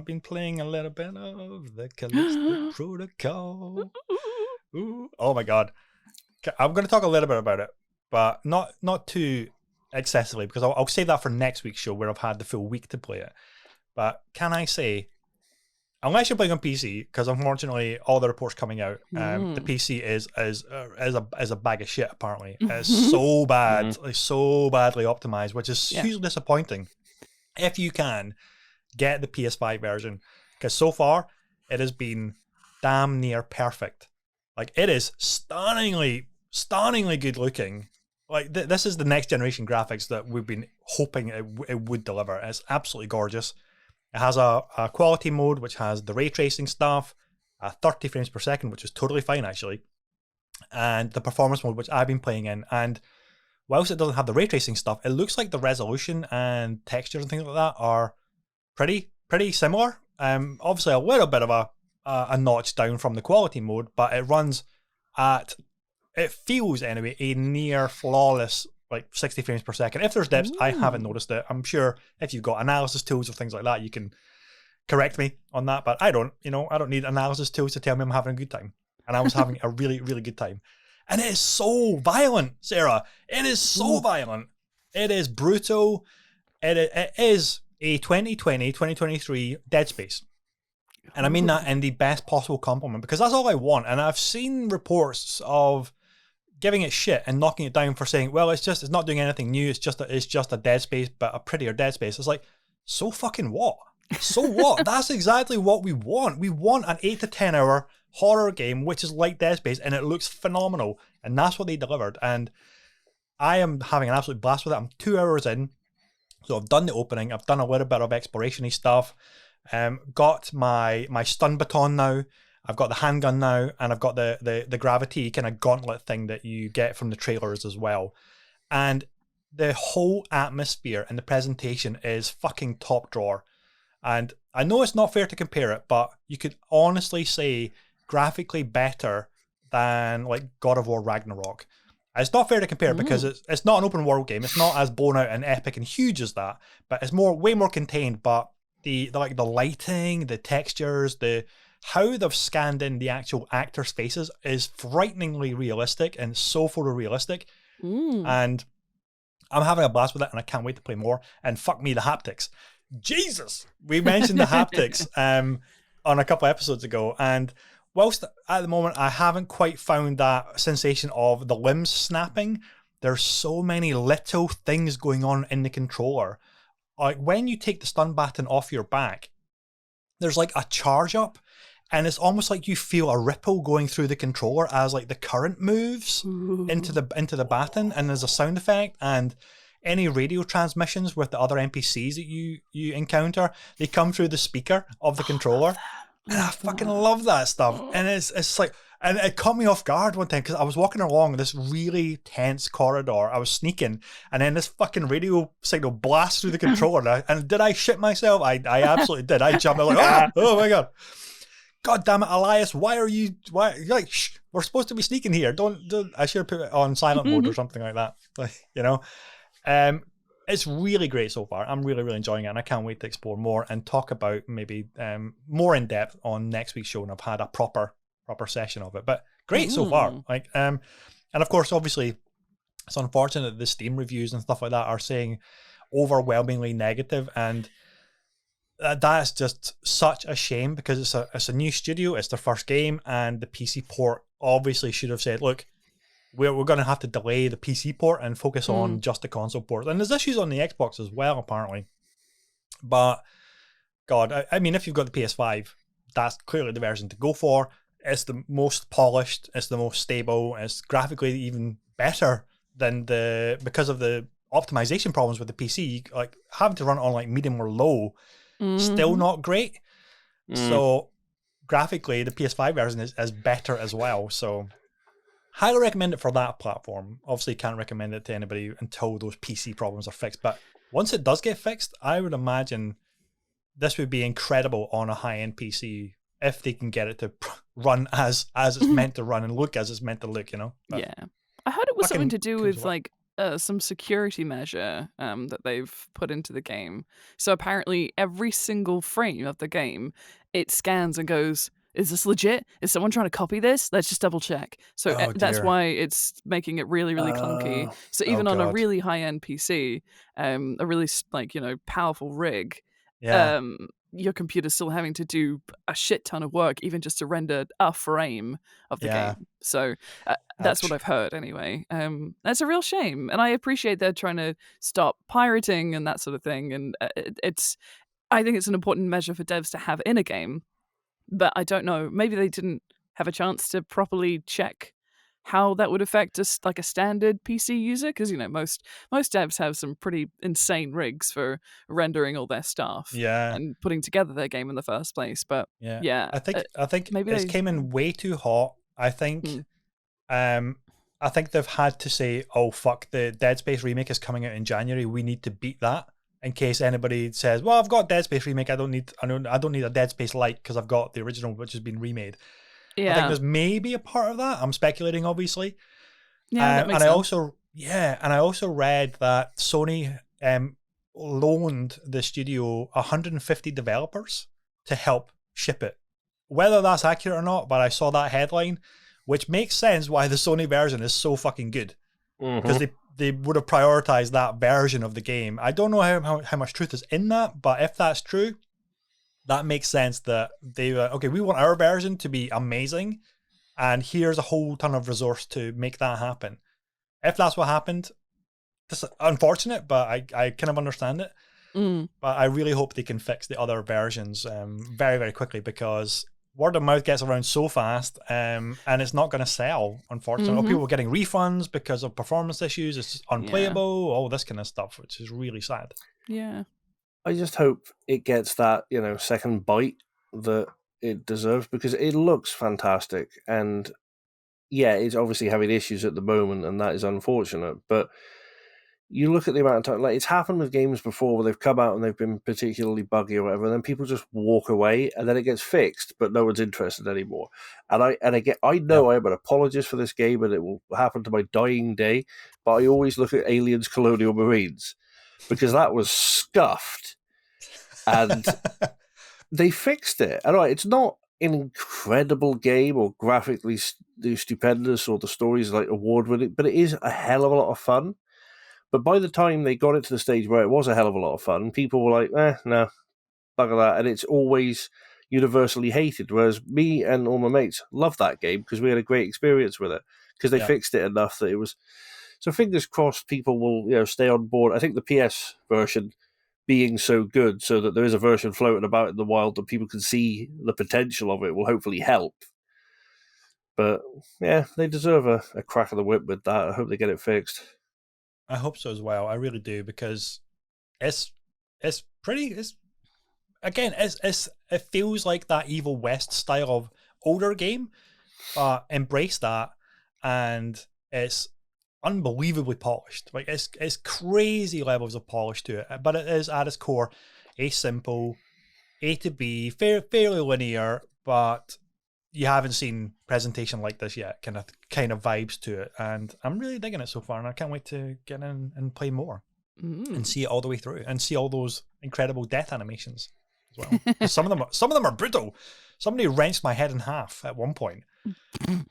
I've been playing a little bit of the Callisto Protocol. Ooh. Oh my god. I'm going to talk a little bit about it, but not too excessively, because I'll save that for next week's show where I've had the full week to play it. But can I say, unless you're playing on PC, because unfortunately all the reports coming out, the PC is a bag of shit. Apparently, it's so bad, like so badly optimized, which is hugely disappointing. If you can get the PS5 version, because so far it has been damn near perfect. Like, it is stunningly good looking. Like, this is the next generation graphics that we've been hoping it would deliver. It's absolutely gorgeous. It has a quality mode, which has the ray tracing stuff, 30 frames per second, which is totally fine, actually. And the performance mode, which I've been playing in. And whilst it doesn't have the ray tracing stuff, it looks like the resolution and textures and things like that are pretty similar. Obviously, a little bit of a notch down from the quality mode, but it runs at, it feels anyway, a near flawless, like 60 frames per second. If there's dips, I haven't noticed it. I'm sure if you've got analysis tools or things like that, you can correct me on that, but I don't need analysis tools to tell me I'm having a good time. And I was having a really, really good time. And it is so violent, Sarah. It is so violent. It is brutal. It is a 2023 Dead Space. And I mean that in the best possible compliment, because that's all I want. And I've seen reports of giving it shit and knocking it down for saying, well, it's not doing anything new. It's just a Dead Space, but a prettier Dead Space. It's like, so fucking what? So what? That's exactly what we want. We want an 8 to 10 hour horror game, which is like Dead Space, and it looks phenomenal. And that's what they delivered. And I am having an absolute blast with it. I'm 2 hours in. So I've done the opening. I've done a little bit of exploration-y stuff. Got my stun baton now. I've got the handgun now, and I've got the gravity kind of gauntlet thing that you get from the trailers as well. And the whole atmosphere and the presentation is fucking top drawer. And I know it's not fair to compare it, but you could honestly say graphically better than like God of War Ragnarok. It's not fair to compare because it's not an open world game. It's not as blown out and epic and huge as that, but it's way more contained. But the lighting, the textures, how they've scanned in the actual actors' faces is frighteningly realistic and so photorealistic. And I'm having a blast with it, and I can't wait to play more. And fuck me, the haptics. Jesus! We mentioned the haptics on a couple of episodes ago, and whilst at the moment I haven't quite found that sensation of the limbs snapping, there's so many little things going on in the controller. Like when you take the stun baton off your back, there's like a charge up, and it's almost like you feel a ripple going through the controller as like the current moves into the baton, and there's a sound effect. And any radio transmissions with the other NPCs that you encounter, they come through the speaker of the controller. And I fucking love that stuff. And it's like, and it caught me off guard one time because I was walking along this really tense corridor. I was sneaking, and then this fucking radio signal blasts through the controller. And did I shit myself? I absolutely did. I jumped. I was like, oh my god. God damn it, Elias, why you're like, shh, we're supposed to be sneaking here. Don't I should have put it on silent mode or something like that. Like, you know? It's really great so far. I'm really, really enjoying it, and I can't wait to explore more and talk about maybe more in depth on next week's show. And I've had a proper session of it, but great so far. Like, and of course, obviously, it's unfortunate that the Steam reviews and stuff like that are saying overwhelmingly negative, and that's just such a shame because it's a new studio, it's their first game, and the PC port obviously should have said, look, we're going to have to delay the PC port and focus on just the console port. And there's issues on the Xbox as well, apparently. But, God, I mean, if you've got the PS5, that's clearly the version to go for. It's the most polished, it's the most stable, it's graphically even better than because of the optimization problems with the PC, like having to run on like medium or low, still not great. So, graphically, the PS5 version is better as well. So, highly recommend it for that platform. Obviously, can't recommend it to anybody until those PC problems are fixed. But once it does get fixed, I would imagine this would be incredible on a high-end PC if they can get it to run as it's meant to run and look as it's meant to look, you know? But yeah. I heard it was something to do with like some security measure that they've put into the game. So apparently, every single frame of the game, it scans and goes, "Is this legit? Is someone trying to copy this? Let's just double check." So Oh that's dear. why it's making it really, really clunky. So Oh even on a god. really high end PC, a really powerful rig, Yeah. your computer's still having to do a shit ton of work, even just to render a frame of the Yeah. game. So that's what Ouch. I've heard anyway. That's a real shame, and I appreciate they're trying to stop pirating and that sort of thing. And I think it's an important measure for devs to have in a game. But I don't know. Maybe they didn't have a chance to properly check how that would affect just like a standard PC user, because most devs have some pretty insane rigs for rendering all their stuff Yeah. and putting together their game in the first place. But Yeah. yeah, I think maybe it's they. came in way too hot. Mm, Um I think they've had to say, "Oh fuck, the Dead Space remake is coming out in January. We need to beat that." In case anybody says, "Well, I've got Dead Space remake. I don't need a Dead Space Lite because I've got the original which has been remade." I think yeah, there's maybe a part of that. I'm speculating, obviously. yeah, that And makes I sense. also, yeah, and I also read that Sony loaned the studio 150 developers to help ship it. Whether that's accurate or not, but I saw that headline, which makes sense why the Sony version is so fucking good, because Mm-hmm. they would have prioritized that version of the game. I don't know how much truth is in that, but if that's true, that makes sense that they okay, we want our version to be amazing, and here's a whole ton of resource to make that happen. If that's what happened, this is unfortunate, but I kind of understand it. Mm, But I really hope they can fix the other versions very, very quickly, because word of mouth gets around so fast, and it's not going to sell, unfortunately. Or mm-hmm. people are getting refunds because of performance issues. It's just Yeah, unplayable, all this kind of stuff, which is really sad. yeah. I just hope it gets that, second bite that it deserves, because it looks fantastic. And yeah, it's obviously having issues at the moment, and that is unfortunate. But you look at the amount of time, like it's happened with games before where they've come out and they've been particularly buggy or whatever, and then people just walk away, and then it gets fixed, but no one's interested anymore. I Yep. know I'm an apologist for this game, and it will happen to my dying day. But I always look at Aliens: Colonial Marines, because that was scuffed, and they fixed it. And it's not an incredible game or graphically stupendous, or the story's like award winning, but it is a hell of a lot of fun. But by the time they got it to the stage where it was a hell of a lot of fun, people were like, no, bugger that. And it's always universally hated. Whereas me and all my mates loved that game because we had a great experience with it, because they Yep. fixed it enough that it was. So fingers crossed people will stay on board. I think the PS version being so good, so that there is a version floating about in the wild that people can see the potential of it, will hopefully help. But yeah, they deserve a crack of the whip with that. I hope they get it fixed. I hope so as well. I really do, because it's it's again, it feels like that Evil West style of older game, but embrace that, and it's unbelievably polished. Like it's crazy levels of polish to it, but it is at its core a simple A to B, fairly linear, but you haven't seen presentation like this yet. Kind of vibes to it, and I'm really digging it so far, and I can't wait to get in and play more and Mm. see it all the way through, and see all those incredible death animations as well. Because some of them are brutal. Somebody wrenched my head in half at one point,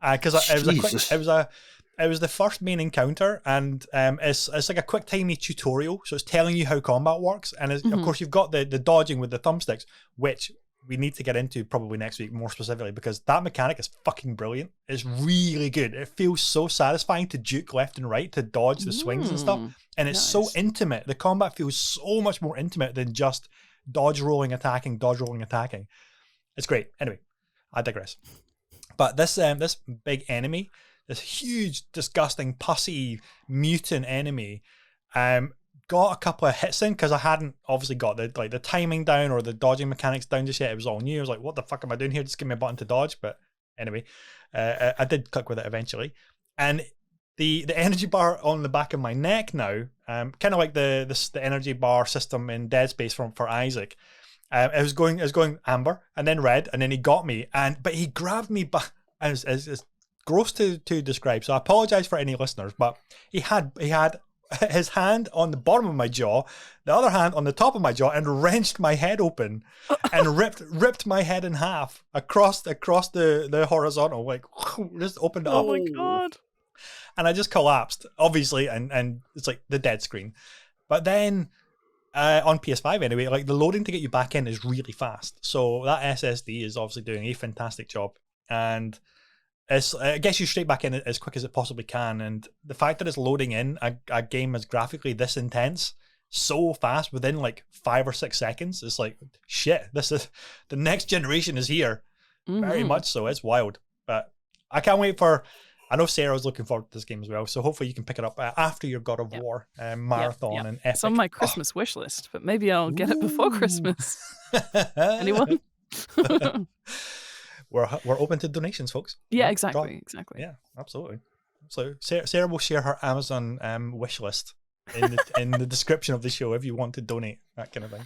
because it was a quick Jesus. it was the first main encounter, and it's like a quick timey tutorial, so it's telling you how combat works, and of Mhm. course you've got the dodging with the thumbsticks, which we need to get into probably next week more specifically, because that mechanic is fucking brilliant. It's really good. It feels so satisfying to juke left and right, to dodge the swings and stuff, Mm. and it's so Nice. intimate. The combat feels so much more intimate than just dodge rolling attacking, dodge rolling attacking. It's great. Anyway, I digress. But this big enemy, this huge, disgusting, pussy, mutant enemy, um, got a couple of hits in, because I hadn't obviously got the timing down or the dodging mechanics down just yet. It was all new. I was like, what the fuck am I doing here? Just give me a button to dodge. But anyway, I did click with it eventually, and the energy bar on the back of my neck now, kind of like the energy bar system in Dead Space for Isaac. It was going amber and then red, and then he got me, but he grabbed me back. It's gross to describe, so I apologize for any listeners, but he had his hand on the bottom of my jaw, the other hand on the top of my jaw, and wrenched my head open and ripped my head in half across the horizontal, like just opened it up. Oh my god. And I just collapsed, obviously, and it's like the dead screen. But then on PS5 anyway, like the loading to get you back in is really fast. So that SSD is obviously doing a fantastic job. And it gets you straight back in as quick as it possibly can. And the fact that it's loading in a game as graphically this intense so fast within like 5 or 6 seconds, it's like, shit, this is the next generation is here. Very much so. It's wild. But I can't wait for... I know Sarah's looking forward to this game as well, so hopefully you can pick it up after your God of War marathon and epic. It's on my Christmas wish list, but maybe I'll get it before Christmas. Anyone? We're open to donations, folks. Yeah, exactly. Yeah, absolutely. So Sarah will share her Amazon wish list in the description of the show if you want to donate, that kind of thing.